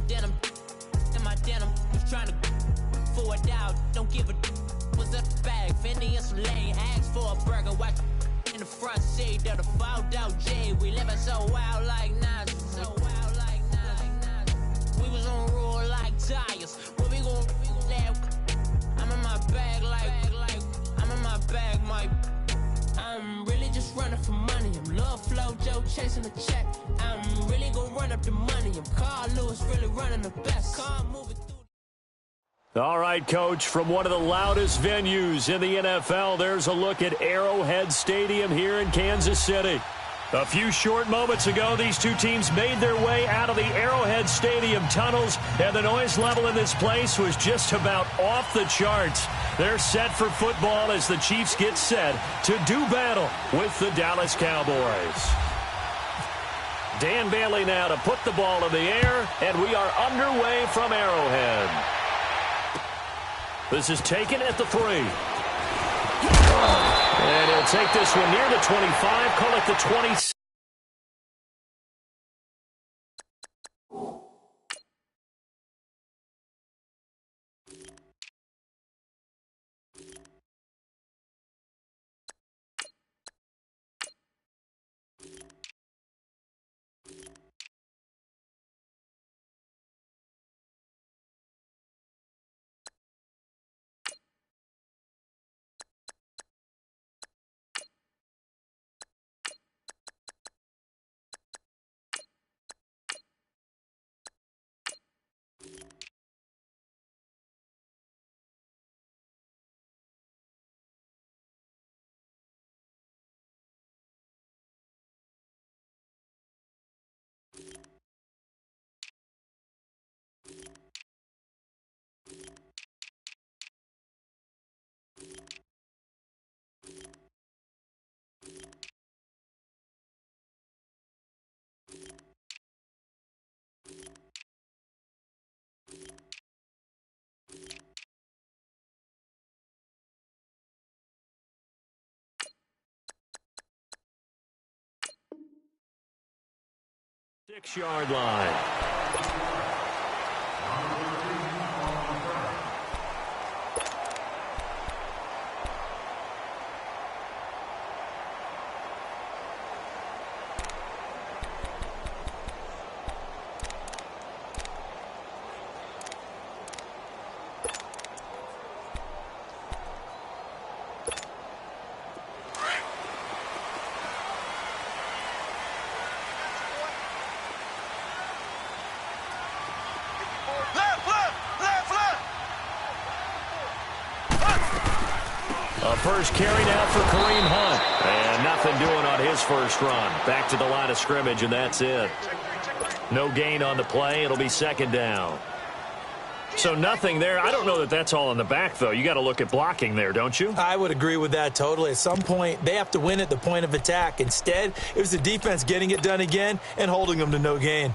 denim, in my denim. Was trying to forward out, don't give a was up the bag, Fendi and some lane, asked for a burger, whack in the front seat of the fouled out J. We living so wild like Nas, so wild like Nas. We was on roll like tires. What we gon' let? I'm in my bag like I'm in my bag, Mike. I'm really just running for money. I'm love flow, Joe chasing the check. I'm really gonna run up the money. I'm Carl Lewis, really running the best. Car moving through. All right, Coach, from one of the loudest venues in the NFL, there's a look at Arrowhead Stadium here in Kansas City. A few short moments ago, these two teams made their way out of the Arrowhead Stadium tunnels, and the noise level in this place was just about off the charts. They're set for football as the Chiefs get set to do battle with the Dallas Cowboys. Dan Bailey now to put the ball in the air, and we are underway from Arrowhead. This is taken at the 3. And he'll take this one near the 25, call it the 26. Six-yard line. First carry now for Kareem Hunt. And nothing doing on his first run. Back to the line of scrimmage, and that's it. No gain on the play. It'll be second down. So nothing there. I don't know that that's all in the back, though. You got to look at blocking there, don't you? I would agree with that totally. At some point, they have to win at the point of attack. Instead, it was the defense getting it done again and holding them to no gain.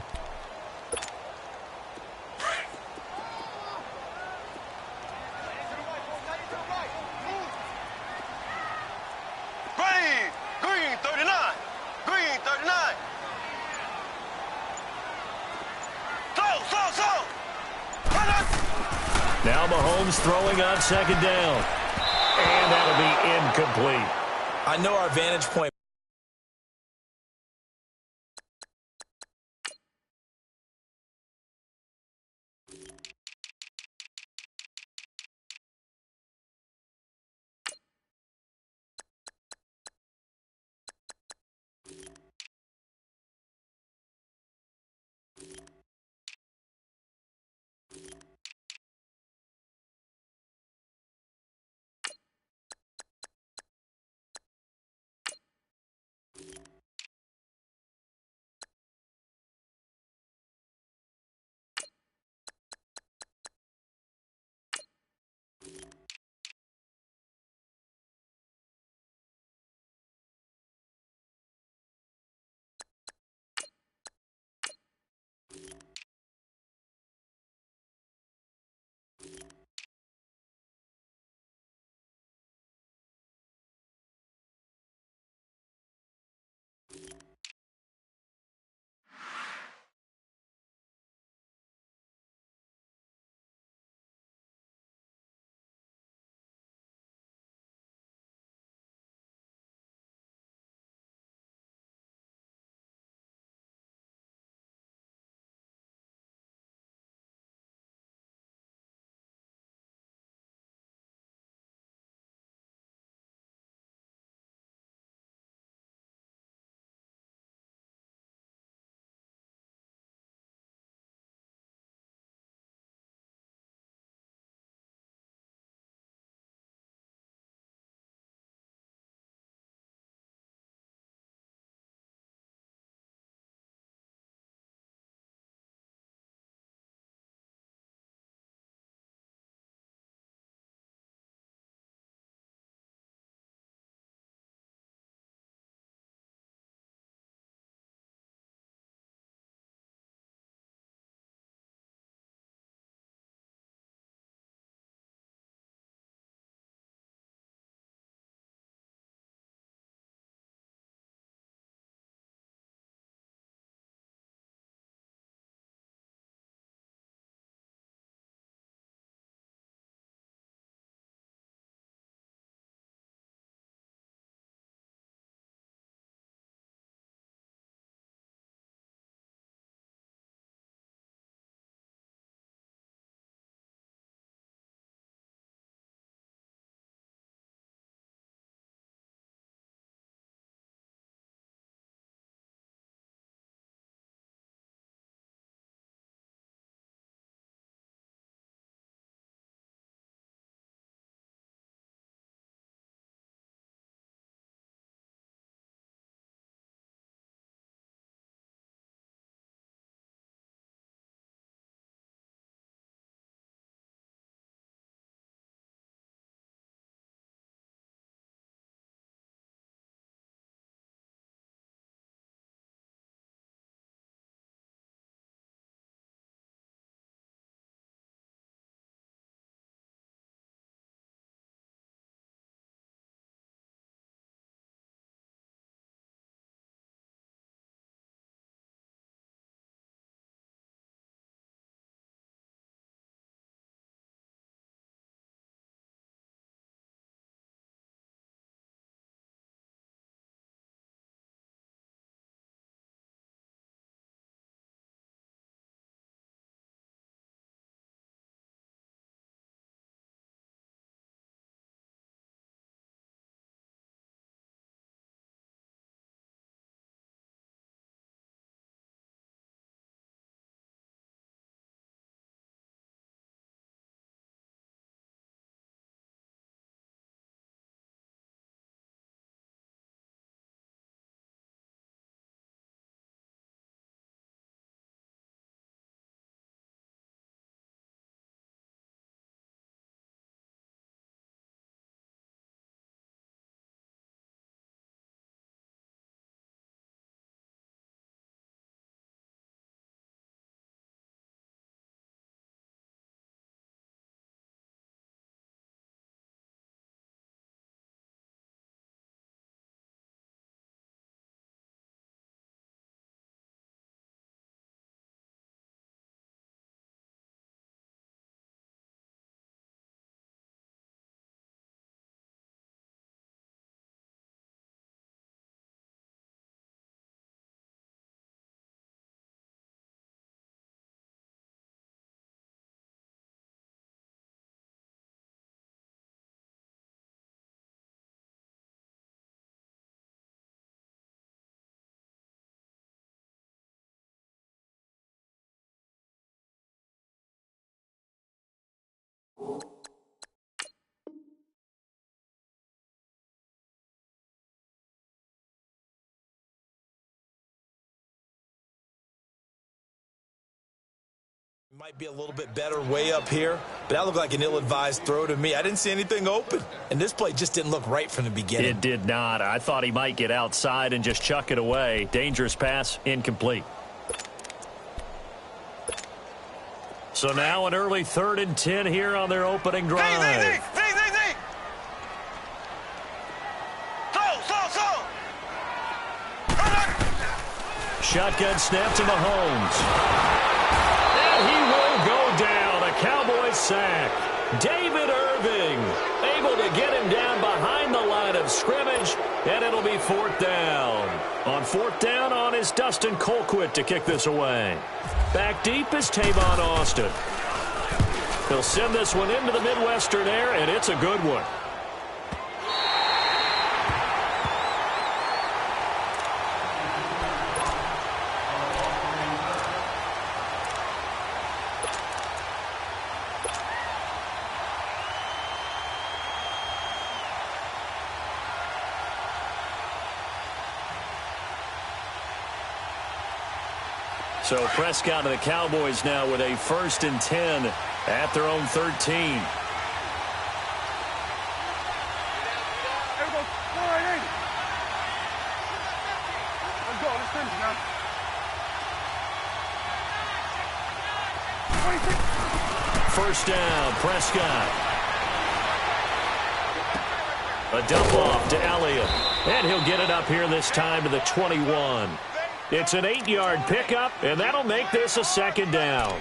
Now Mahomes throwing on second down. And that'll be incomplete. I know our vantage point. Might be a little bit better way up here, but that looked like an ill-advised throw to me. I didn't see anything open, and this play just didn't look right from the beginning. It did not. I thought he might get outside and just chuck it away. Dangerous pass, incomplete. So now an early 3rd and 10 here on their opening drive. Shotgun snap to Mahomes. And he will go down. A Cowboys sack. David Irving able to get him down behind the line of scrimmage, and it'll be 4th down. On 4th down on is Dustin Colquitt to kick this away. Back deep is Tavon Austin. He'll send this one into the Midwestern air, and it's a good one. So Prescott and the Cowboys now with a 1st and 10 at their own 13. First down, Prescott. A dump off to Elliott. And he'll get it up here this time to the 21. It's an 8-yard pickup, and that'll make this a 2nd down.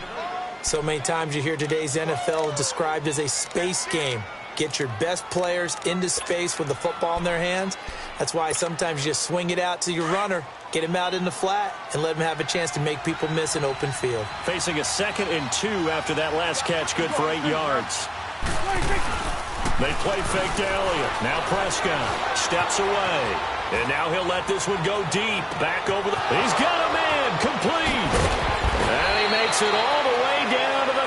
So many times you hear today's NFL described as a space game. Get your best players into space with the football in their hands. That's why sometimes you just swing it out to your runner, get him out in the flat, and let him have a chance to make people miss an open field. Facing a 2nd and 2 after that last catch, good for 8 yards. They play fake to Elliott. Now Prescott steps away. And now he'll let this one go deep. Back over the... He's got a man. Complete. And he makes it all the way down to the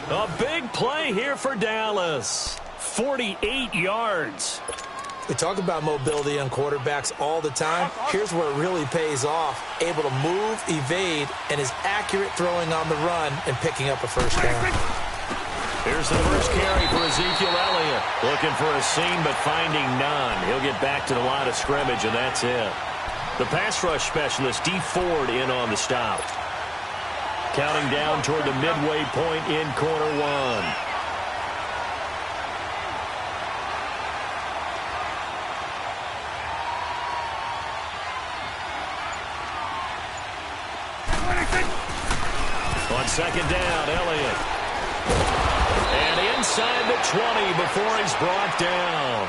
31. A big play here for Dallas. 48 yards. We talk about mobility on quarterbacks all the time. Here's where it really pays off. Able to move, evade, and is accurate throwing on the run and picking up a 1st down. Here's the first carry for Ezekiel Elliott. Looking for a seam, but finding none. He'll get back to the line of scrimmage, and that's it. The pass rush specialist, D. Ford, in on the stop. Counting down toward the midway point in quarter 1. On 2nd down, Elliott. And inside the 20 before he's brought down.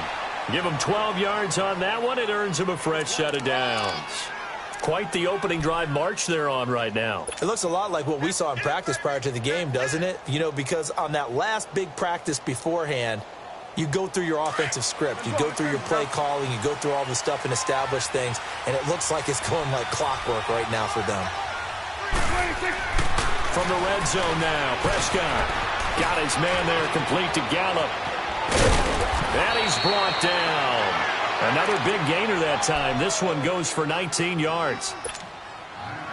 Give him 12 yards on that one. It earns him a fresh set of downs. Quite the opening drive march they're on right now. It looks a lot like what we saw in practice prior to the game, doesn't it? You know, because on that last big practice beforehand, you go through your offensive script. You go through your play calling. You go through all the stuff and establish things. And it looks like it's going like clockwork right now for them. From the red zone now, Prescott. Got his man there, complete to Gallup. And he's brought down. Another big gainer that time. This one goes for 19 yards.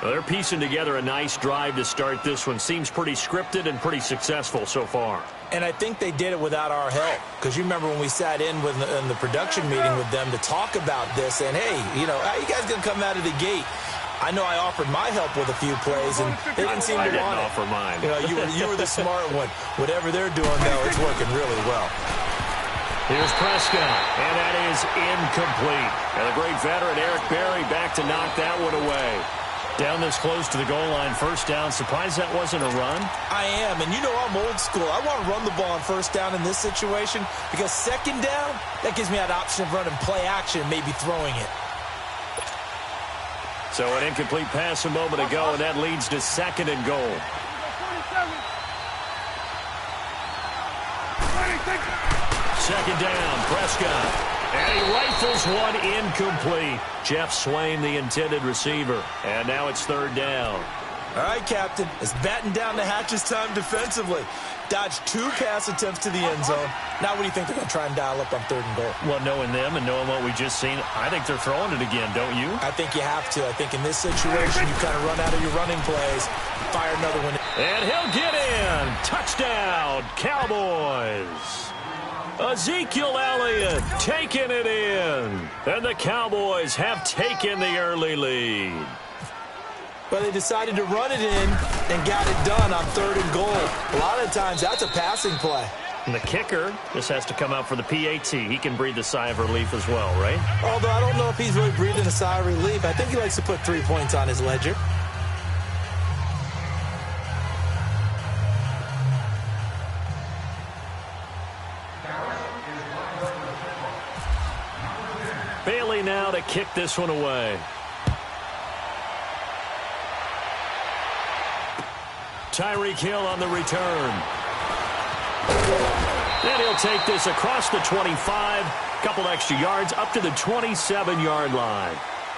Well, they're piecing together a nice drive to start this one. Seems pretty scripted and pretty successful so far. And I think they did it without our help. Because you remember when we sat in the production meeting with them to talk about this. And, hey, you know, how you guys going to come out of the gate? I know I offered my help with a few plays, and they didn't seem to want it. I didn't offer mine. You know, you were the smart one. Whatever they're doing, though, it's working really well. Here's Prescott, and that is incomplete. And the great veteran Eric Berry back to knock that one away. Down this close to the goal line, 1st down. Surprised that wasn't a run? I am, and you know I'm old school. I want to run the ball on 1st down in this situation because 2nd down, that gives me that option of running play action and maybe throwing it. So an incomplete pass a moment ago, and that leads to 2nd and goal. Second down, Prescott. And he rifles one incomplete. Jeff Swain, the intended receiver. And now it's 3rd down. All right, Captain. It's batten down the hatches time defensively. Dodged 2 pass attempts to the end zone. Now what do you think they're going to try and dial up on 3rd and goal? Well, knowing them and knowing what we just seen, I think they're throwing it again, don't you? I think you have to. I think in this situation, you kind of run out of your running plays. fire another one. And he'll get in. Touchdown, Cowboys. Ezekiel Elliott taking it in. And the Cowboys have taken the early lead. But they decided to run it in and got it done on 3rd and goal. A lot of times, that's a passing play. And the kicker just has to come out for the PAT. He can breathe a sigh of relief as well, right? Although I don't know if he's really breathing a sigh of relief. I think he likes to put 3 points on his ledger. Bailey now to kick this one away. Tyreek Hill on the return. And he'll take this across the 25. Couple extra yards up to the 27-yard line.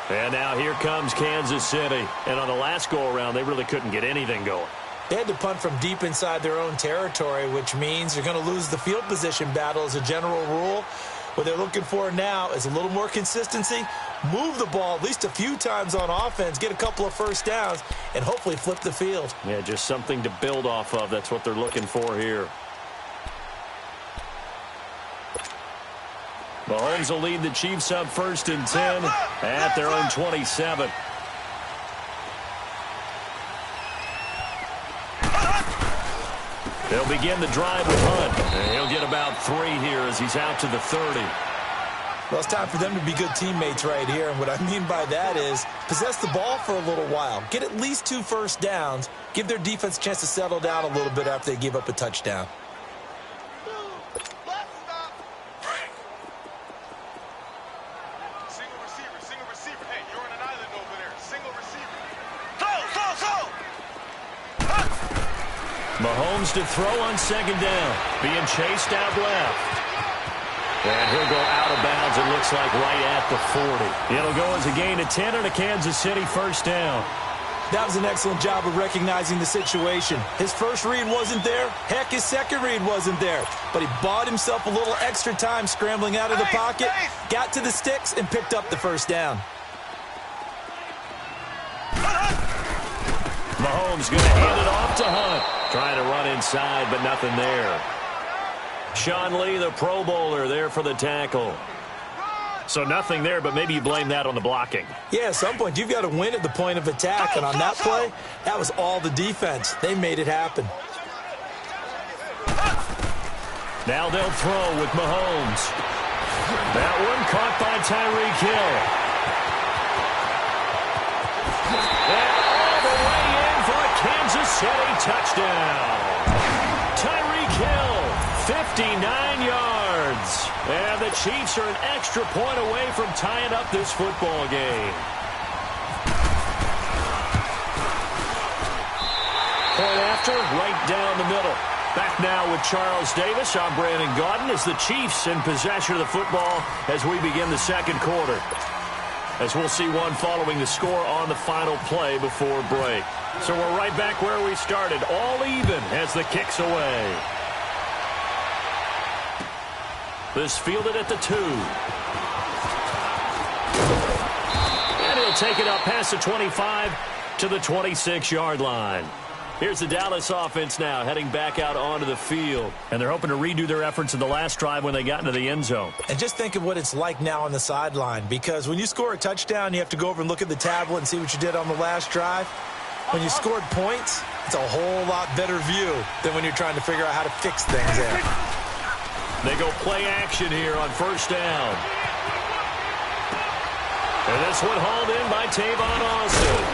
And now here comes Kansas City. And on the last go-around, they really couldn't get anything going. They had to punt from deep inside their own territory, which means they're going to lose the field position battle as a general rule. What they're looking for now is a little more consistency, move the ball at least a few times on offense, get a couple of first downs, and hopefully flip the field. Yeah, just something to build off of. That's what they're looking for here. Mahomes will lead the Chiefs up 1st and 10 at their own 27. They'll begin the drive with Hunt. And he'll get about 3 here as he's out to the 30. Well, it's time for them to be good teammates right here. And what I mean by that is possess the ball for a little while. Get at least 2 first downs. Give their defense a chance to settle down a little bit after they give up a touchdown. Single receiver. Hey, you're on an island over there. Single receiver. Mahomes to throw on 2nd down. Being chased out left. And he'll go out of bounds, it looks like, right at the 40. It'll go as a gain of 10 and a Kansas City 1st down. That was an excellent job of recognizing the situation. His first read wasn't there. Heck, his second read wasn't there. But he bought himself a little extra time scrambling out of the pocket, got to the sticks, and picked up the 1st down. Mahomes going to hand it off to Hunt. Trying to run inside, but nothing there. Sean Lee, the Pro Bowler, there for the tackle. So nothing there, but maybe you blame that on the blocking. Yeah, at some point, you've got to win at the point of attack. And on that play, that was all the defense. They made it happen. Now they'll throw with Mahomes. That one caught by Tyreek Hill. And all the way in for a Kansas City touchdown. Tyreek Hill, 59 yards. And the Chiefs are an extra point away from tying up this football game. Point after, right down the middle. Back now with Charles Davis. I'm Brandon Gaudin as the Chiefs in possession of the football as we begin the 2nd quarter. As we'll see one following the score on the final play before break. So we're right back where we started, all even as the kick's away. This fielded at the 2. And he'll take it up past the 25 to the 26-yard line. Here's the Dallas offense now heading back out onto the field. And they're hoping to redo their efforts in the last drive when they got into the end zone. And just think of what it's like now on the sideline. Because when you score a touchdown, you have to go over and look at the tablet and see what you did on the last drive. When you scored points, it's a whole lot better view than when you're trying to figure out how to fix things there. They go play action here on 1st down. And this one hauled in by Tavon Austin.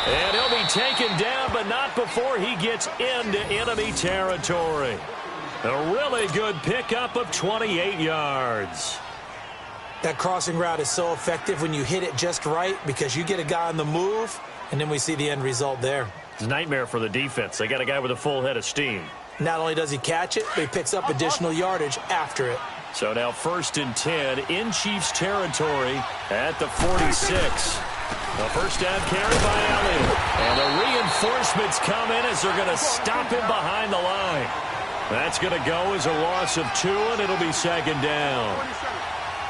And he'll be taken down, but not before he gets into enemy territory. A really good pickup of 28 yards. That crossing route is so effective when you hit it just right because you get a guy on the move, and then we see the end result there. It's a nightmare for the defense. They got a guy with a full head of steam. Not only does he catch it, but he picks up additional yardage after it. So now 1st and 10 in Chiefs territory at the 46. The 1st down carry by Elliott. And the reinforcements come in as they're going to stop him behind the line. That's going to go as a loss of 2, and it'll be 2nd down.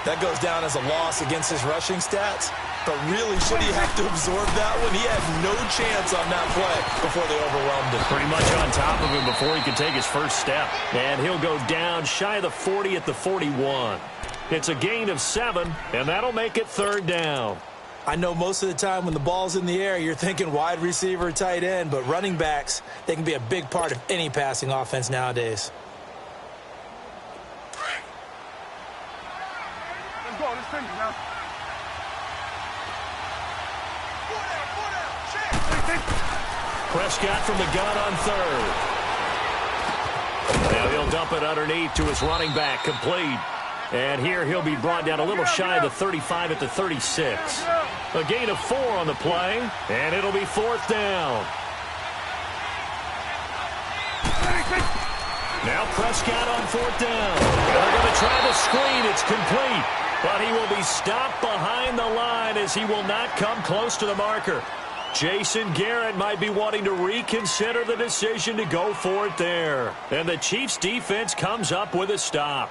That goes down as a loss against his rushing stats. But really, should he have to absorb that one? He had no chance on that play before they overwhelmed him. Pretty much on top of him before he could take his first step. And he'll go down shy of the 40 at the 41. It's a gain of 7, and that'll make it 3rd down. I know most of the time when the ball's in the air, you're thinking wide receiver, tight end, but running backs, they can be a big part of any passing offense nowadays. Let's go. Let's finish now. Prescott from the gun on 3rd. Now he'll dump it underneath to his running back, complete. And here he'll be brought down a little shy of the 35 at the 36. A gain of 4 on the play, and it'll be 4th down. Now Prescott on 4th down. They're going to try the screen. It's complete. But he will be stopped behind the line as he will not come close to the marker. Jason Garrett might be wanting to reconsider the decision to go for it there. And the Chiefs defense comes up with a stop.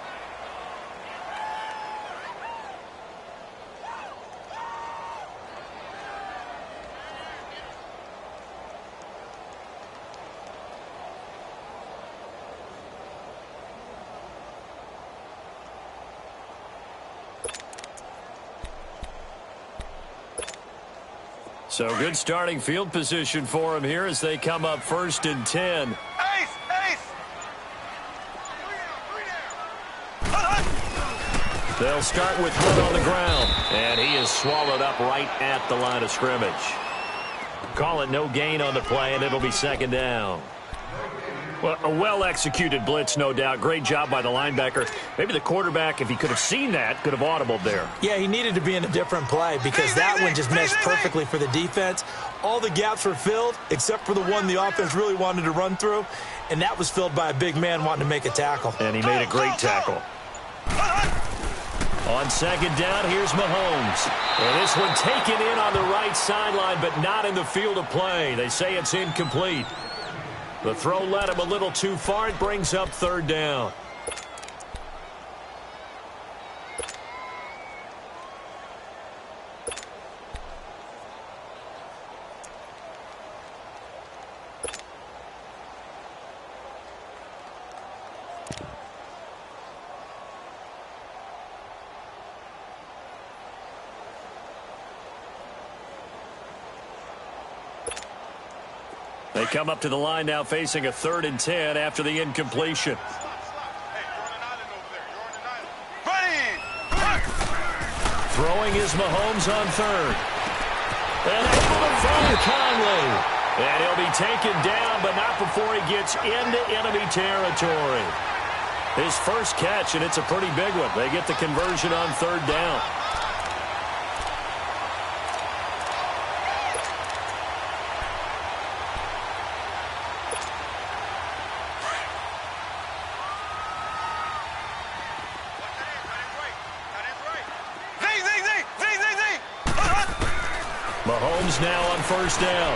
So good starting field position for him here as they come up 1st and 10. They'll start with 1 on the ground, and he is swallowed up right at the line of scrimmage. Call it no gain on the play, and it'll be 2nd down. Well, a well-executed blitz, no doubt. Great job by the linebacker. Maybe the quarterback, if he could have seen that, could have audibled there. Yeah, he needed to be in a different play because that one just meshed perfectly for the defense. All the gaps were filled except for the one the offense really wanted to run through, and that was filled by a big man wanting to make a tackle. And he made a great tackle. On 2nd down, here's Mahomes. And this one taken in on the right sideline, but not in the field of play. They say it's incomplete. The throw led him a little too far. It brings up 3rd down. They come up to the line now facing a 3rd and 10 after the incompletion. Throwing is Mahomes on 3rd. And able to find Conley. And he'll be taken down, but not before he gets into enemy territory. His first catch, and it's a pretty big one. They get the conversion on 3rd down. Mahomes now on 1st down.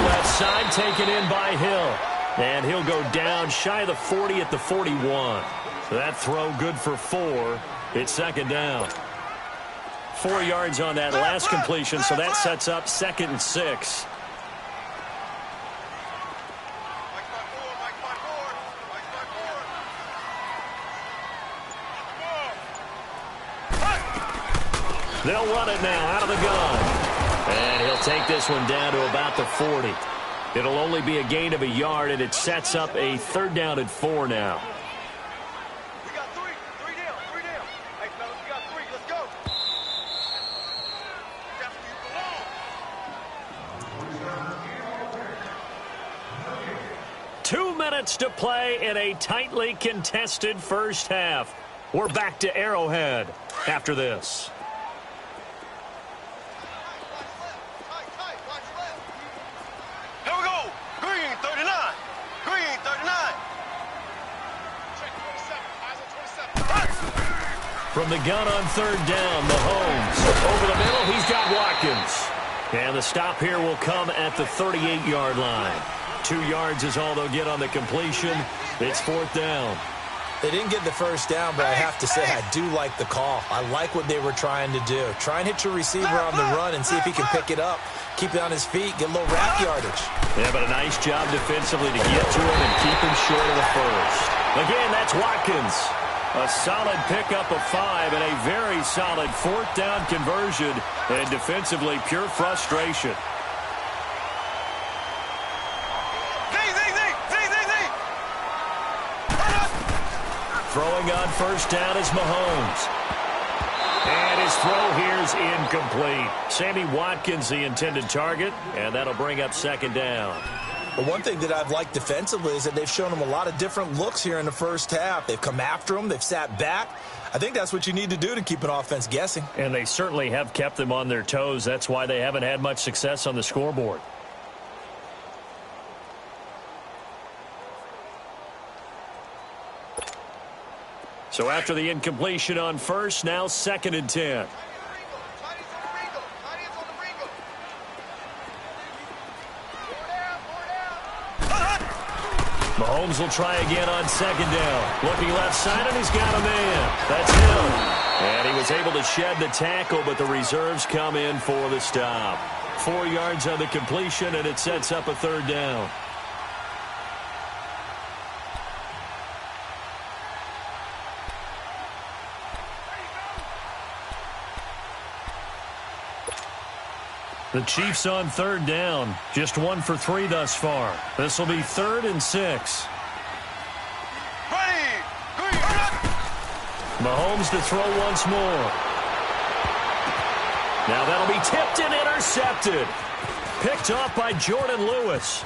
Left side taken in by Hill. And he'll go down shy of the 40 at the 41. So that throw good for 4. It's 2nd down. 4 yards on that last completion, so that sets up 2nd and 6. They'll run it now out of the gun. And he'll take this one down to about the 40. It'll only be a gain of a yard, and it sets up a 3rd down and 4 now. We got 3 down. Hey, fellas, we got 3. Let's go. That's where you belong. 2 minutes to play in a tightly contested first half. We're back to Arrowhead after this. From the gun on 3rd down, Mahomes. Over the middle, he's got Watkins. And the stop here will come at the 38-yard line. 2 yards is all they'll get on the completion. It's 4th down. They didn't get the first down, but I have to say I do like the call. I like what they were trying to do. Try and hit your receiver on the run and see if he can pick it up. Keep it on his feet, get a little wrap yardage. Yeah, but a nice job defensively to get to him and keep him short of the first. Again, that's Watkins. A solid pickup of 5 and a very solid fourth down conversion. And defensively, pure frustration. Throwing on first down is Mahomes. And his throw here is incomplete. Sammy Watkins, the intended target, and that'll bring up second down. But one thing that I've liked defensively is that they've shown him a lot of different looks here in the first half. They've come after him. They've sat back. I think that's what you need to do to keep an offense guessing. And they certainly have kept them on their toes. That's why they haven't had much success on the scoreboard. So after the incompletion on first, now 2nd and 10. Mahomes will try again on 2nd down. Looking left side, and he's got a man. That's him. And he was able to shed the tackle, but the reserves come in for the stop. 4 yards on the completion, and it sets up a 3rd down. The Chiefs on 3rd down. Just 1 for 3 thus far. This will be 3rd and 6. Mahomes to throw once more. Now that'll be tipped and intercepted. Picked off by Jordan Lewis.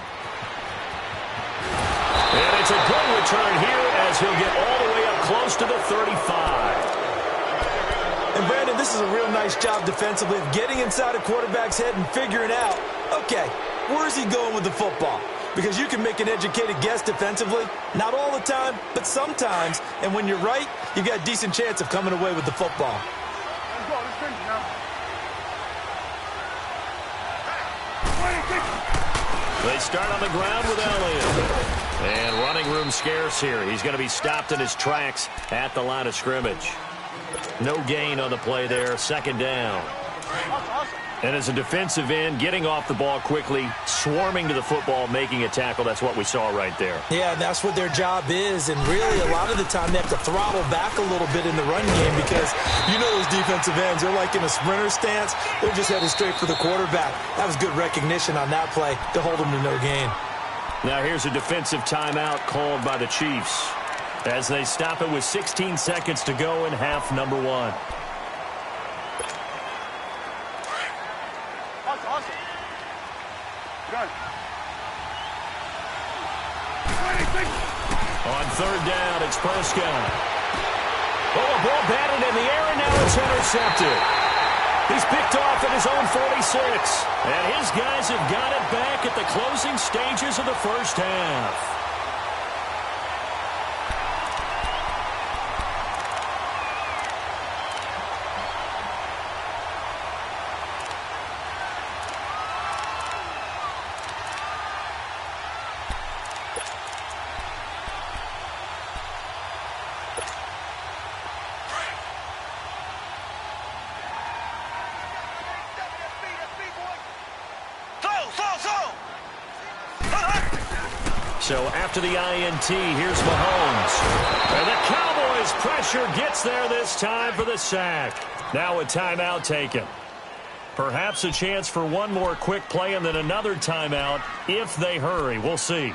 And it's a good return here as he'll get all the way up close to the 35. And, Brandon, this is a real nice job defensively of getting inside a quarterback's head and figuring out, okay, where's he going with the football? Because you can make an educated guess defensively, not all the time, but sometimes. And when you're right, you've got a decent chance of coming away with the football. They start on the ground with Elliott. And running room scarce here. He's going to be stopped in his tracks at the line of scrimmage. No gain on the play there. 2nd down. And as a defensive end, getting off the ball quickly, swarming to the football, making a tackle, that's what we saw right there. Yeah, that's what their job is. And really, a lot of the time, they have to throttle back a little bit in the run game because you know those defensive ends, they're like in a sprinter stance. They're just headed straight for the quarterback. That was good recognition on that play to hold them to no gain. Now here's a defensive timeout called by the Chiefs as they stop it with 16 seconds to go in half number 1. On 3rd down, it's Prescott. Oh, a ball batted in the air, and now it's intercepted. He's picked off at his own 46. And his guys have got it back at the closing stages of the first half. So after the INT, here's Mahomes. And the Cowboys' pressure gets there this time for the sack. Now a timeout taken. Perhaps a chance for one more quick play and then another timeout if they hurry. We'll see.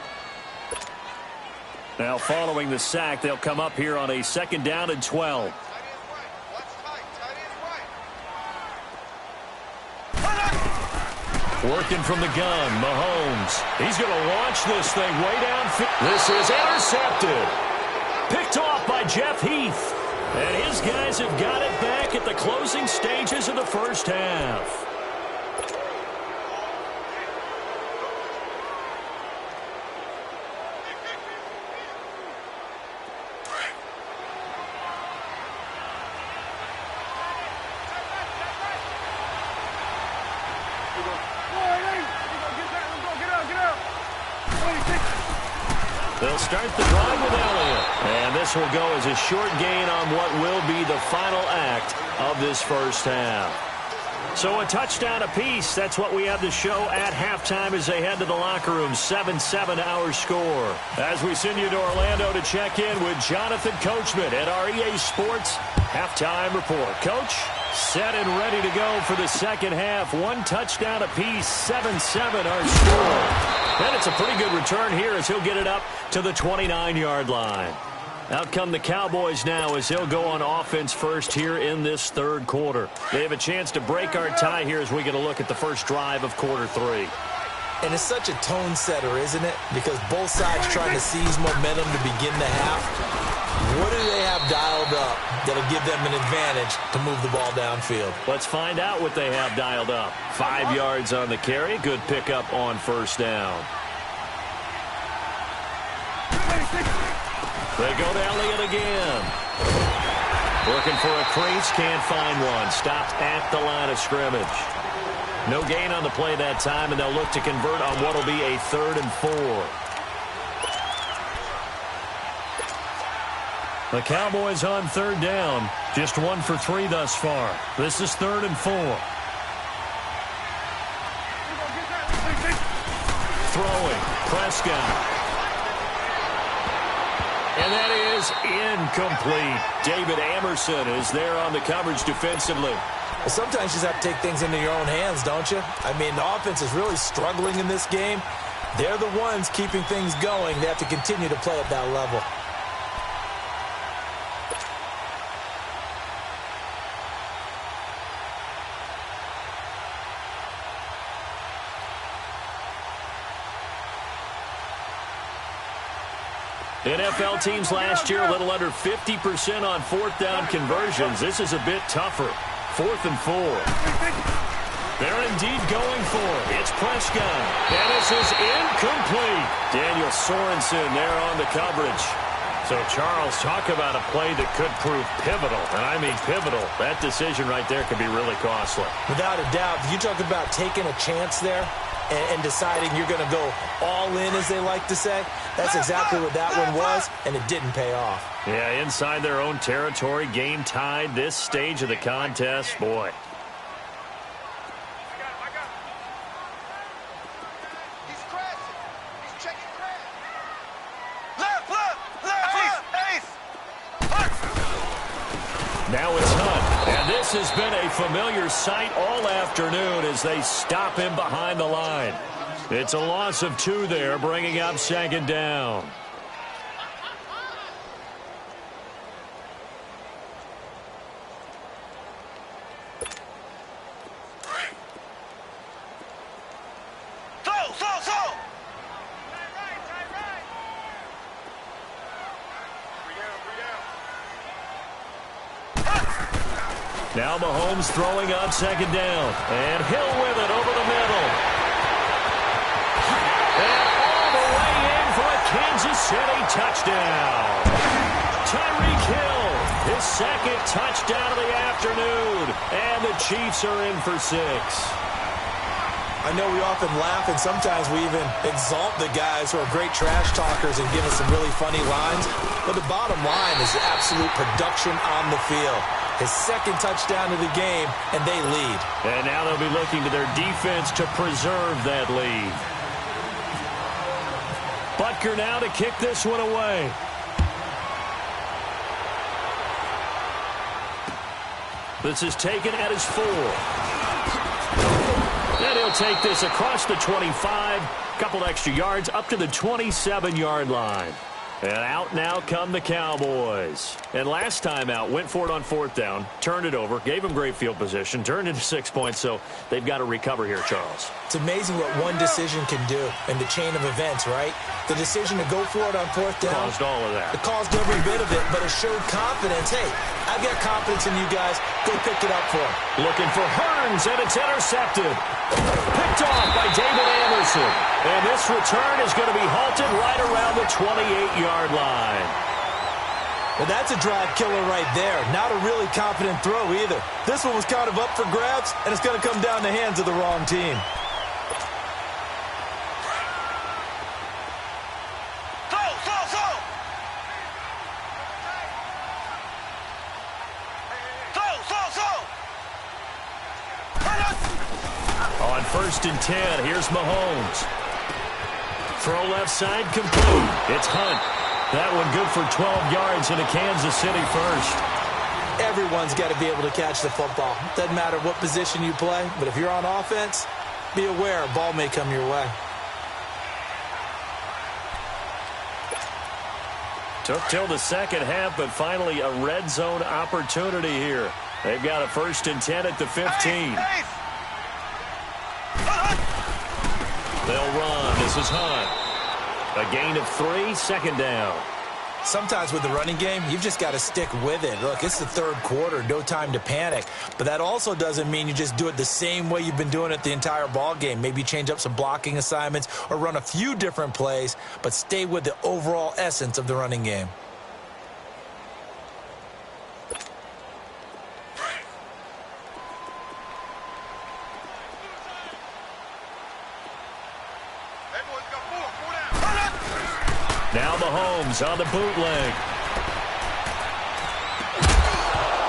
Now following the sack, they'll come up here on a 2nd down and 12. Working from the gun, Mahomes. He's going to launch this thing way downfield. This is intercepted. Picked off by Jeff Heath. And his guys have got it back at the closing stages of the first half. They'll start the drive with Elliott. And this will go as a short gain on what will be the final act of this first half. So a touchdown apiece. That's what we have to show at halftime as they head to the locker room. 7-7 our score. As we send you to Orlando to check in with Jonathan Coachman at our EA Sports Halftime Report. Coach, set and ready to go for the second half. One touchdown apiece. 7-7 our score. And it's a pretty good return here as he'll get it up to the 29-yard line. Out come the Cowboys now as they'll go on offense first here in this third quarter. They have a chance to break our tie here as we get a look at the first drive of quarter three. And it's such a tone setter, isn't it? Because both sides trying to seize momentum to begin the half. What do they have dialed up that'll give them an advantage to move the ball downfield? Let's find out what they have dialed up. 5 yards on the carry. Good pickup on first down. They go to Elliott again. Looking for a crease, can't find one. Stopped at the line of scrimmage. No gain on the play that time, and they'll look to convert on what will be a 3rd and 4. The Cowboys on 3rd down. Just 1 for 3 thus far. This is 3rd and 4. Throwing. Prescott. And that is incomplete. David Amerson is there on the coverage defensively. Well, sometimes you just have to take things into your own hands, don't you? I mean, the offense is really struggling in this game. They're the ones keeping things going. They have to continue to play at that level. NFL teams last year a little under 50% on 4th down conversions. This is a bit tougher. 4th and 4. They're indeed going for it. It's Prescott. And this is incomplete. Daniel Sorensen there on the coverage. So, Charles, talk about a play that could prove pivotal. And I mean pivotal. That decision right there could be really costly. Without a doubt. You talk about taking a chance there and deciding you're going to go all in, as they like to say. That's exactly what that one was, and it didn't pay off. Yeah, inside their own territory, game tied this stage of the contest. Boy. He's crashing. He's checking crash. Left. Ace. Now it's Hunt. And this has been a familiar sight all afternoon as they stop him behind the line. It's a loss of 2 there, bringing up 2nd down. Slow. Now Mahomes throwing on 2nd down. And Hill with it over the middle. And all the way in for a Kansas City touchdown. Tyreek Hill, his 2nd touchdown of the afternoon. And the Chiefs are in for 6. I know we often laugh, and sometimes we even exalt the guys who are great trash talkers and give us some really funny lines. But the bottom line is the absolute production on the field. His 2nd touchdown of the game, and they lead. And now they'll be looking to their defense to preserve that lead. Butker now to kick this one away. This is taken at his 4. And he'll take this across the 25. Couple extra yards up to the 27-yard line. And out now come the Cowboys. And last time out, went for it on 4th down, turned it over, gave them great field position, turned into 6 points, so they've got to recover here, Charles. It's amazing what one decision can do in the chain of events, right? The decision to go for it on 4th down. Caused all of that. It caused every bit of it, but it showed confidence. Hey, I've got confidence in you guys. Go pick it up for him. Looking for Hearns, and it's intercepted. Picked off by David Anderson. And this return is going to be halted right around the 28-yard line. Well, that's a drive killer right there. Not a really confident throw either. This one was kind of up for grabs, and it's going to come down the hands of the wrong team. Slow. 1st and 10. Here's Mahomes. Throw left side, complete. It's Hunt. That one good for 12 yards into Kansas City first. Everyone's got to be able to catch the football. Doesn't matter what position you play, but if you're on offense, be aware a ball may come your way. Took till the second half, but finally a red zone opportunity here. They've got a 1st and 10 at the 15. They'll run. This is Hunt. A gain of 3, 2nd down. Sometimes with the running game, you've just got to stick with it. Look, it's the 3rd quarter, no time to panic. But that also doesn't mean you just do it the same way you've been doing it the entire ball game. Maybe change up some blocking assignments or run a few different plays, but stay with the overall essence of the running game. Now Mahomes on the bootleg.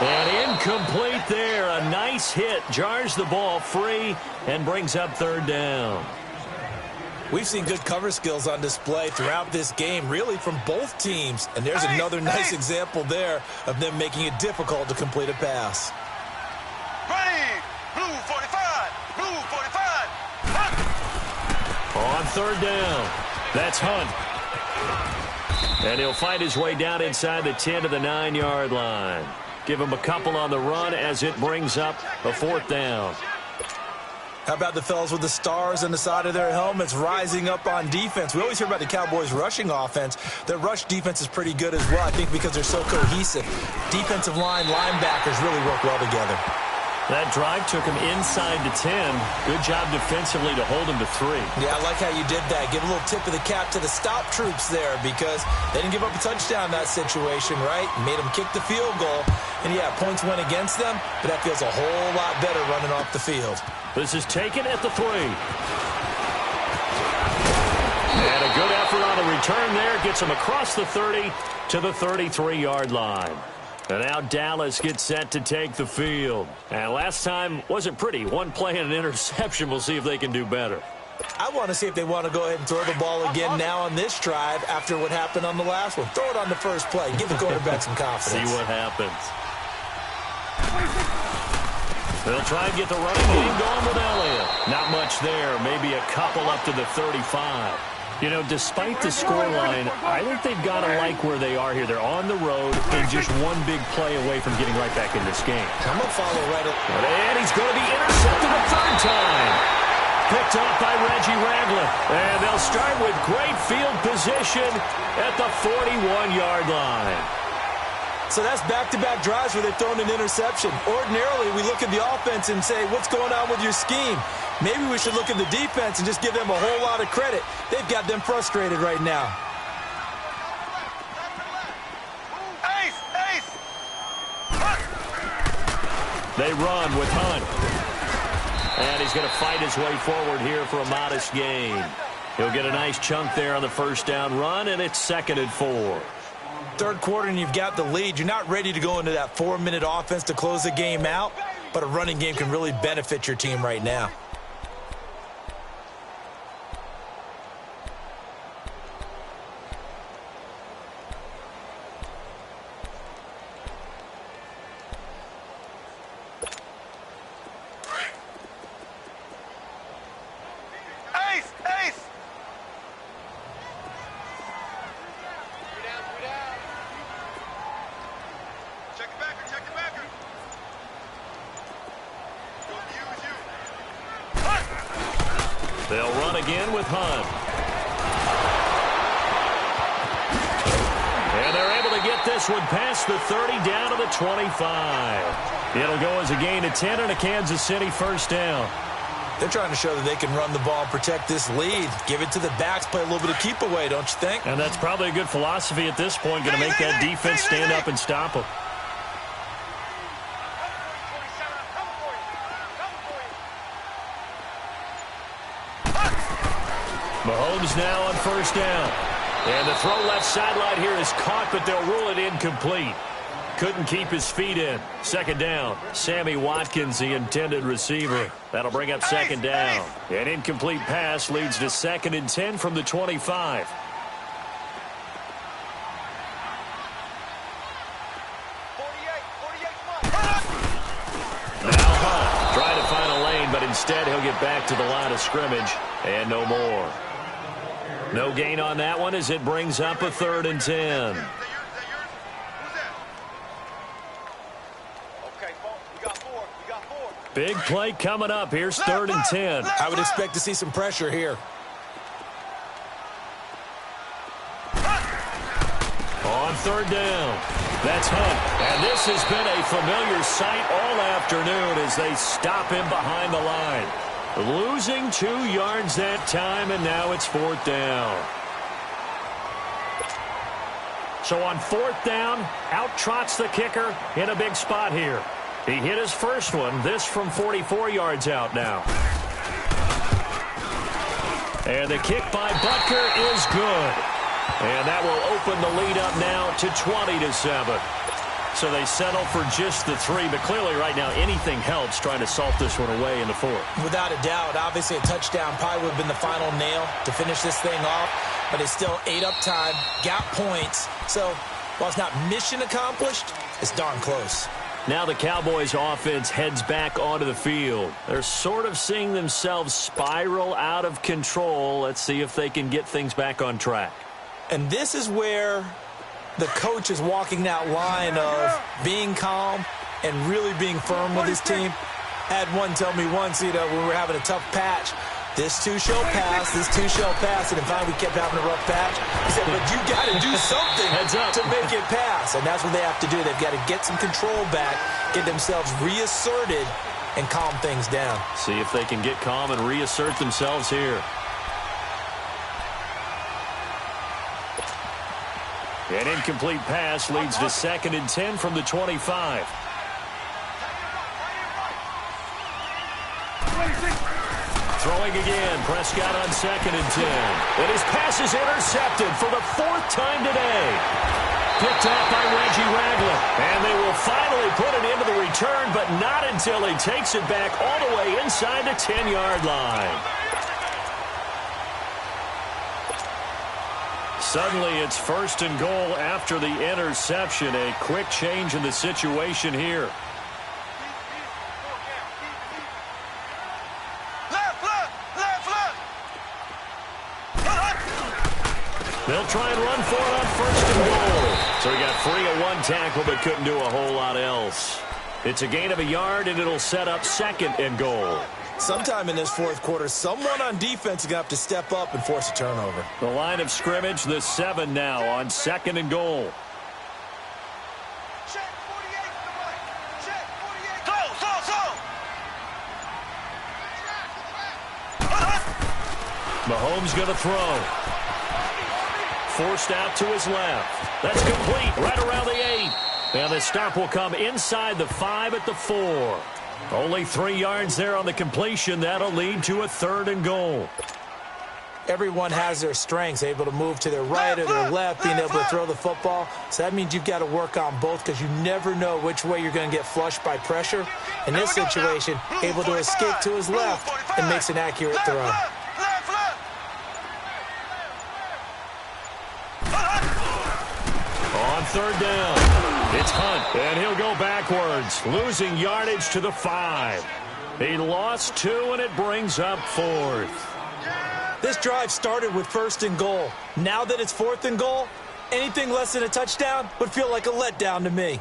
And incomplete there. A nice hit. Jars the ball free and brings up 3rd down. We've seen good cover skills on display throughout this game, really from both teams. And there's another nice example there of them making it difficult to complete a pass. Ready! Blue 45! Blue 45! Hunt! On 3rd down. That's Hunt. And he'll fight his way down inside the 10 to the 9-yard line. Give him a couple on the run as it brings up a 4th down. How about the fellas with the stars on the side of their helmets rising up on defense? We always hear about the Cowboys' rushing offense. Their rush defense is pretty good as well, I think, because they're so cohesive. Defensive line, linebackers really work well together. That drive took him inside the 10. Good job defensively to hold him to 3. Yeah, I like how you did that. Give a little tip of the cap to the stop troops there because they didn't give up a touchdown in that situation, right? Made them kick the field goal. And, yeah, points went against them, but that feels a whole lot better running off the field. This is taken at the 3. And a good effort on the return there. Gets him across the 30 to the 33-yard line. And now Dallas gets set to take the field. And last time wasn't pretty. One play and an interception. We'll see if they can do better. I want to see if they want to go ahead and throw the ball again now on this drive after what happened on the last one. Throw it on the first play. Give the quarterback some confidence. See what happens. They'll try and get the running game going with Elliott. Not much there. Maybe a couple up to the 35. You know, despite the scoreline, I think they've got to like where they are here. They're on the road and just one big play away from getting right back in this game. I'm going to follow right up. And he's going to be intercepted a 3rd time. Picked up by Reggie Ragland. And they'll start with great field position at the 41-yard line. So that's back-to-back drives where they've thrown an interception. Ordinarily, we look at the offense and say, what's going on with your scheme? Maybe we should look at the defense and just give them a whole lot of credit. They've got them frustrated right now. Ace! Ace! Hunt! They run with Hunt. And he's going to fight his way forward here for a modest gain. He'll get a nice chunk there on the 1st down run, and it's 2nd and 4. 3rd quarter and you've got the lead. You're not ready to go into that 4-minute offense to close the game out, but a running game can really benefit your team right now. Ace! Ace! Check it backer, check it backer. Hunt! They'll run again with Hunt. And they're able to get this one past the 30 down to the 25. It'll go as a gain of 10 and a Kansas City 1st down. They're trying to show that they can run the ball and protect this lead. Give it to the backs, play a little bit of keep away, don't you think? And that's probably a good philosophy at this point, going to make that defense stand up and stop them. Mahomes now on 1st down. And the throw left sideline here is caught, but they'll rule it incomplete. couldn't keep his feet in. Second down. Sammy Watkins, the intended receiver. That'll bring up second down. An incomplete pass leads to 2nd and 10 from the 25. Now Hunt trying to find a lane, but instead he'll get back to the line of scrimmage and no more. No gain on that one as it brings up a 3rd and 10. Big play coming up. Here's 3rd and 10. I would expect to see some pressure here. On 3rd down. That's Hunt. And this has been a familiar sight all afternoon as they stop him behind the line. Losing 2 yards that time, and now it's 4th down. So on 4th down, out trots the kicker in a big spot here. He hit his first one, this from 44 yards out now. And the kick by Butker is good. And that will open the lead up now to 20-7. So they settle for just the 3, but clearly right now anything helps trying to salt this one away in the 4th. Without a doubt, obviously a touchdown probably would have been the final nail to finish this thing off, but it's still ate up time, got points. So while it's not mission accomplished, it's darn close. Now the Cowboys offense heads back onto the field. They're sort of seeing themselves spiral out of control. Let's see if they can get things back on track. And this is where the coach is walking that line of being calm and really being firm with his team. I had one tell me once, when we were having a tough patch, this too shall pass, this too shall pass, and finally we kept having a rough patch. He said, but you got to do something to make it pass, and that's what they have to do. They've got to get some control back, get themselves reasserted, and calm things down. See if they can get calm and reassert themselves here. An incomplete pass leads to 2nd and 10 from the 25. Throwing again, Prescott on 2nd and 10. And his pass is intercepted for the 4th time today. Picked off by Reggie Ragland. And they will finally put it into the return, but not until he takes it back all the way inside the 10-yard line. Suddenly it's 1st and goal after the interception. A quick change in the situation here. They'll try and run for it on 1st and goal. So he got free of one tackle but couldn't do a whole lot else. It's a gain of a yard, and it'll set up 2nd and goal. Sometime in this 4th quarter, someone on defense is going to have to step up and force a turnover. The line of scrimmage, the 7 now on 2nd and goal. Check 48 to the right. Check 48. Go. Mahomes going to throw. Forced out to his left. That's complete right around the 8. And the stop will come inside the 5 at the 4. Only 3 yards there on the completion. That'll lead to a 3rd and goal. Everyone has their strengths, able to move to their right or their left, being able to throw the football. So that means you've got to work on both because you never know which way you're going to get flushed by pressure. In this situation, able to escape to his left and makes an accurate throw. On 3rd down, it's Hunt, and he'll go backwards, losing yardage to the 5. He lost 2, and it brings up 4th. This drive started with 1st and goal. Now that it's 4th and goal, anything less than a touchdown would feel like a letdown to me.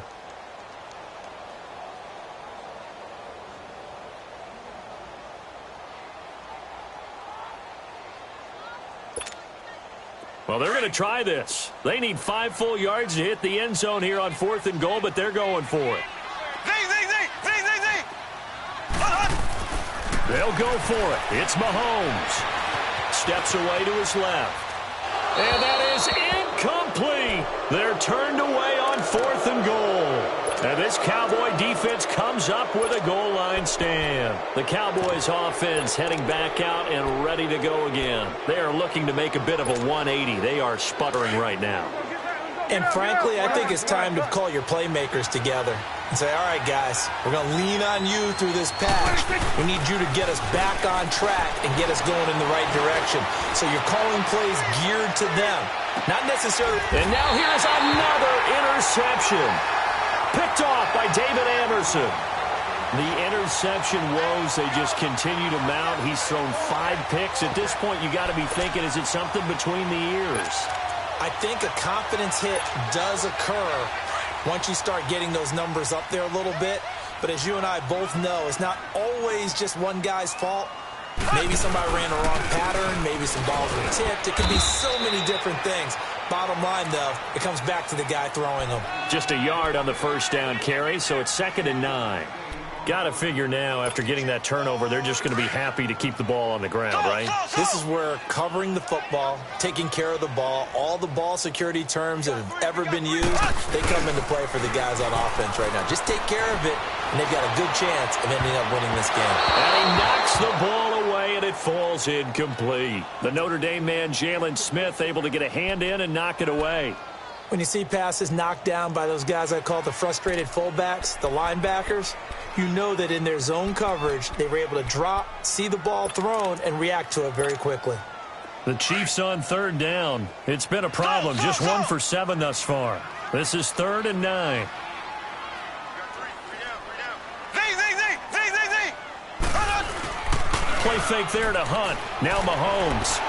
Well, they're going to try this. They need 5 full yards to hit the end zone here on 4th and goal, but they're going for it. They'll go for it. It's Mahomes. Steps away to his left. And that is incomplete. They're turned away on 4th and goal. And this Cowboy defense comes up with a goal line stand. The Cowboys offense heading back out and ready to go again. They are looking to make a bit of a 180. They are sputtering right now. And frankly, I think it's time to call your playmakers together and say, all right, guys, we're going to lean on you through this patch. We need you to get us back on track and get us going in the right direction. So you're calling plays geared to them, not necessarily. And now here's another interception. Picked off by David Anderson. The interception woes, they just continue to mount. He's thrown 5 picks. At this point, you got to be thinking, is it something between the ears? I think a confidence hit does occur once you start getting those numbers up there a little bit. But as you and I both know, it's not always just one guy's fault. Maybe somebody ran the wrong pattern. Maybe some balls were tipped. It could be so many different things. Bottom line, though, it comes back to the guy throwing them. Just a yard on the first down carry, so it's 2nd and 9. Got to figure now, after getting that turnover, they're just going to be happy to keep the ball on the ground, right? This is where covering the football, taking care of the ball, all the ball security terms that have ever been used, they come into play for the guys on offense right now. Just take care of it, and they've got a good chance of ending up winning this game. And he knocks the ball away, and it falls incomplete. The Notre Dame man, Jalen Smith, able to get a hand in and knock it away. When you see passes knocked down by those guys I call the frustrated fullbacks, the linebackers, you know that in their zone coverage, they were able to drop, see the ball thrown, and react to it very quickly. The Chiefs on 3rd down. It's been a problem. Just 1 for 7 thus far. This is 3rd and 9. Play fake there to Hunt. Now Mahomes.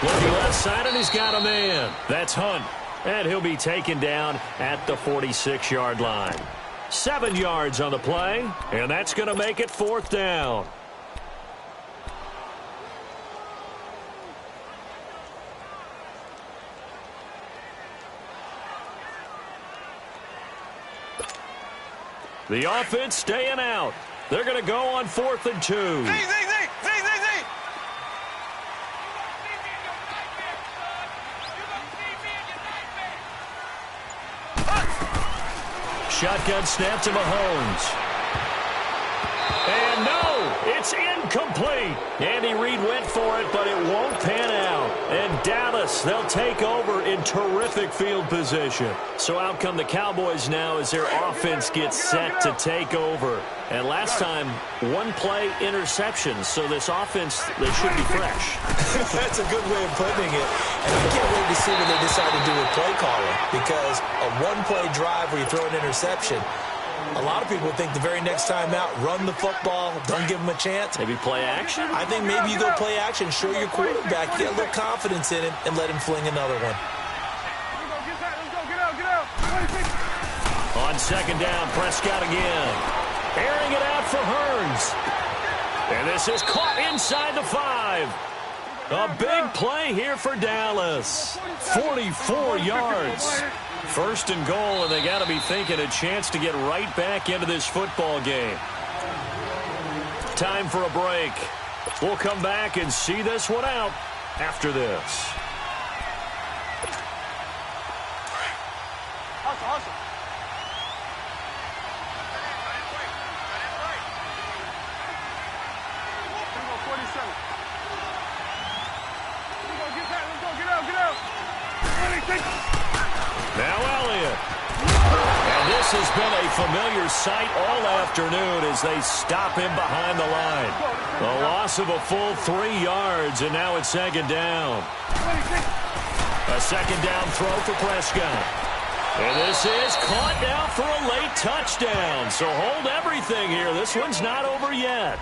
Looking left side, and he's got a man. That's Hunt. And he'll be taken down at the 46-yard line. 7 yards on the play, and that's going to make it 4th down. The offense staying out. They're going to go on 4th and 2. Shotgun snap to Mahomes. And no, it's incomplete. Andy Reid went for it, but it won't pan out. And Dallas, they'll take over in terrific field position. So out come the Cowboys now as their offense gets set to take over. And last time, 1-play interception. So this offense, they should be fresh. That's a good way of putting it. And I can't wait to see what they decide to do with play calling. Because a 1-play drive where you throw an interception, a lot of people think the very next time out, run the football, don't give them a chance. Maybe play action? I think maybe you go play action, show your quarterback, get a little confidence in him, and let him fling another one. On 2nd down, Prescott again. Airing it out for Hearns. And this is caught inside the 5. A big play here for Dallas. 44 yards. 1st and goal, and they got to be thinking a chance to get right back into this football game. Time for a break. We'll come back and see this one out after this. Hustle. Now Elliott. And this has been a familiar sight all afternoon as they stop him behind the line. A loss of a full 3 yards, and now it's 2nd down. A 2nd down throw for Prescott. And this is caught now for a late touchdown. So hold everything here. This one's not over yet.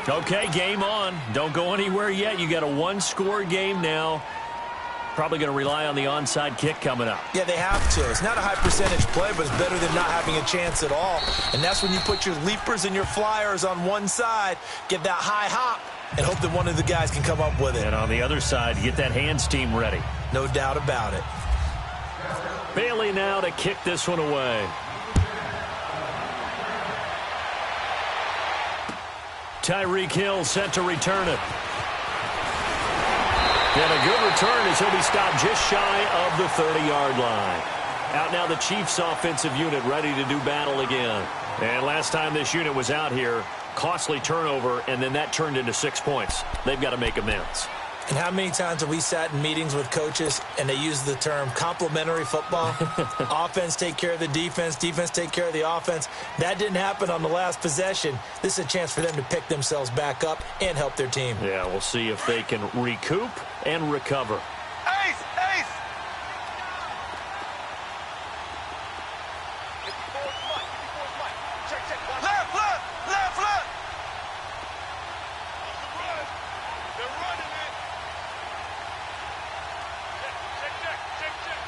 Okay, game on. Don't go anywhere yet. You got a 1-score game now. Probably going to rely on the onside kick coming up. Yeah, they have to. It's not a high percentage play, but it's better than not having a chance at all. And that's when you put your leapers and your flyers on one side, get that high hop, and hope that one of the guys can come up with it. And on the other side, get that hands team ready. No doubt about it. Bailey now to kick this one away. Tyreek Hill set to return it. And a good return as he'll be stopped just shy of the 30-yard line. Out now the Chiefs offensive unit ready to do battle again. And last time this unit was out here, costly turnover, and then that turned into 6 points. They've got to make amends. And how many times have we sat in meetings with coaches and they use the term complementary football? Offense take care of the defense, defense take care of the offense. That didn't happen on the last possession. This is a chance for them to pick themselves back up and help their team. Yeah, we'll see if they can recoup and recover. Ace! Ace! 54's Mike. 54's Mike. Check, check. Left, left, left, left. That's the run. They're running it. Check, check, check, check, check.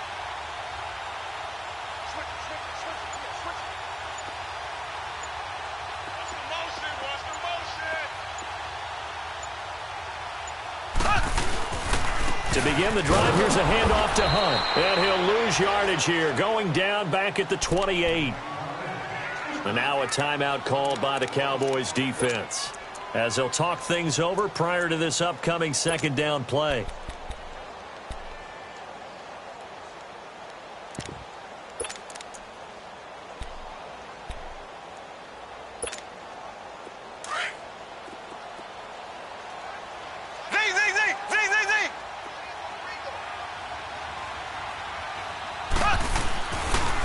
Switch it, switch it, switch it. Yeah, switch it. Watch the motion, watch the motion. To begin the drive, here's a handoff to Hunt. And he'll lose yardage here, going down back at the 28. And now a timeout called by the Cowboys defense, as they'll talk things over prior to this upcoming second down play.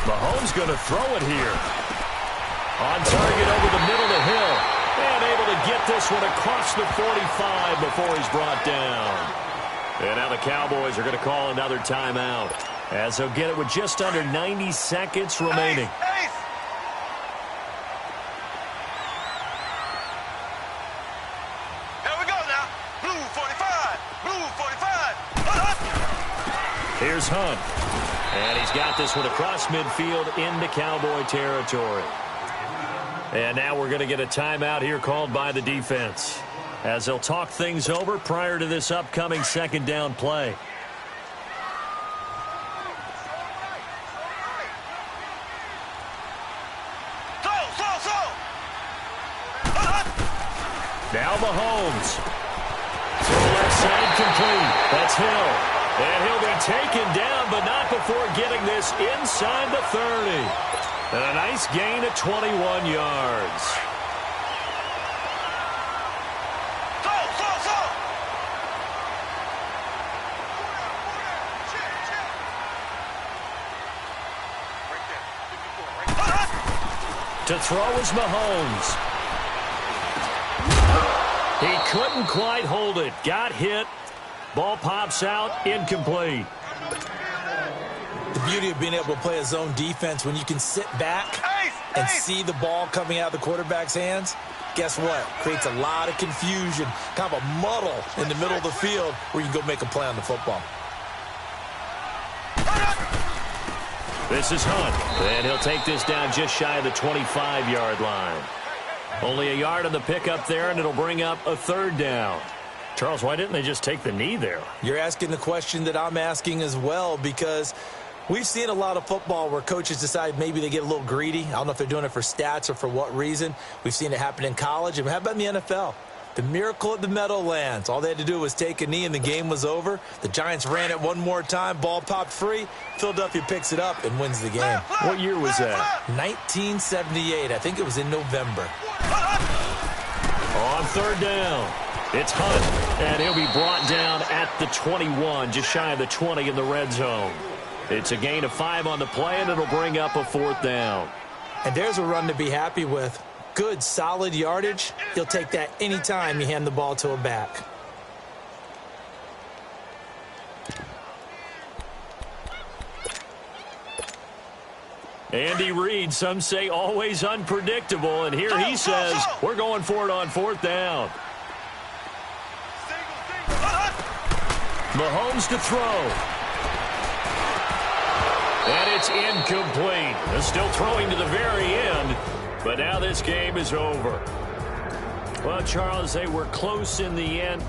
Mahomes going to throw it here. On target over the middle to Hill. And able to get this one across the 45 before he's brought down. And now the Cowboys are going to call another timeout, as they'll get it with just under 90 seconds remaining. Ace! Here we go now. Blue 45. Blue 45. Here's Hunt. And he's got this one across midfield into Cowboy territory. And now we're going to get a timeout here called by the defense, as they'll talk things over prior to this upcoming second down play. Now Mahomes. To the left side, complete. That's Hill. And he'll be taken down, but not before getting this inside the 30. And a nice gain of 21 yards. To throw is Mahomes. He couldn't quite hold it. Got hit. Ball pops out, incomplete. The beauty of being able to play a zone defense, when you can sit back and see the ball coming out of the quarterback's hands, guess what? Creates a lot of confusion, kind of a muddle in the middle of the field where you can go make a play on the football. This is Hunt, and he'll take this down just shy of the 25-yard line. Only a yard on the pickup there, and it'll bring up a third down. Charles, why didn't they just take the knee there? You're asking the question that I'm asking as well, because we've seen a lot of football where coaches decide maybe they get a little greedy. I don't know if they're doing it for stats or for what reason. We've seen it happen in college. And how about in the NFL? The miracle at the Meadowlands. All they had to do was take a knee and the game was over. The Giants ran it one more time. Ball popped free. Philadelphia picks it up and wins the game. What year was that? 1978. I think it was in November. On third down, it's Hunt, and he'll be brought down at the 21, just shy of the 20 in the red zone. It's a gain of 5 on the play, and it'll bring up a fourth down. And there's a run to be happy with. Good, solid yardage. You'll take that anytime you hand the ball to a back. Andy Reid, some say always unpredictable, and here he says we're going for it on fourth down. Mahomes to throw. And it's incomplete. They're still throwing to the very end, but now this game is over. Well, Charles, they were close in the end.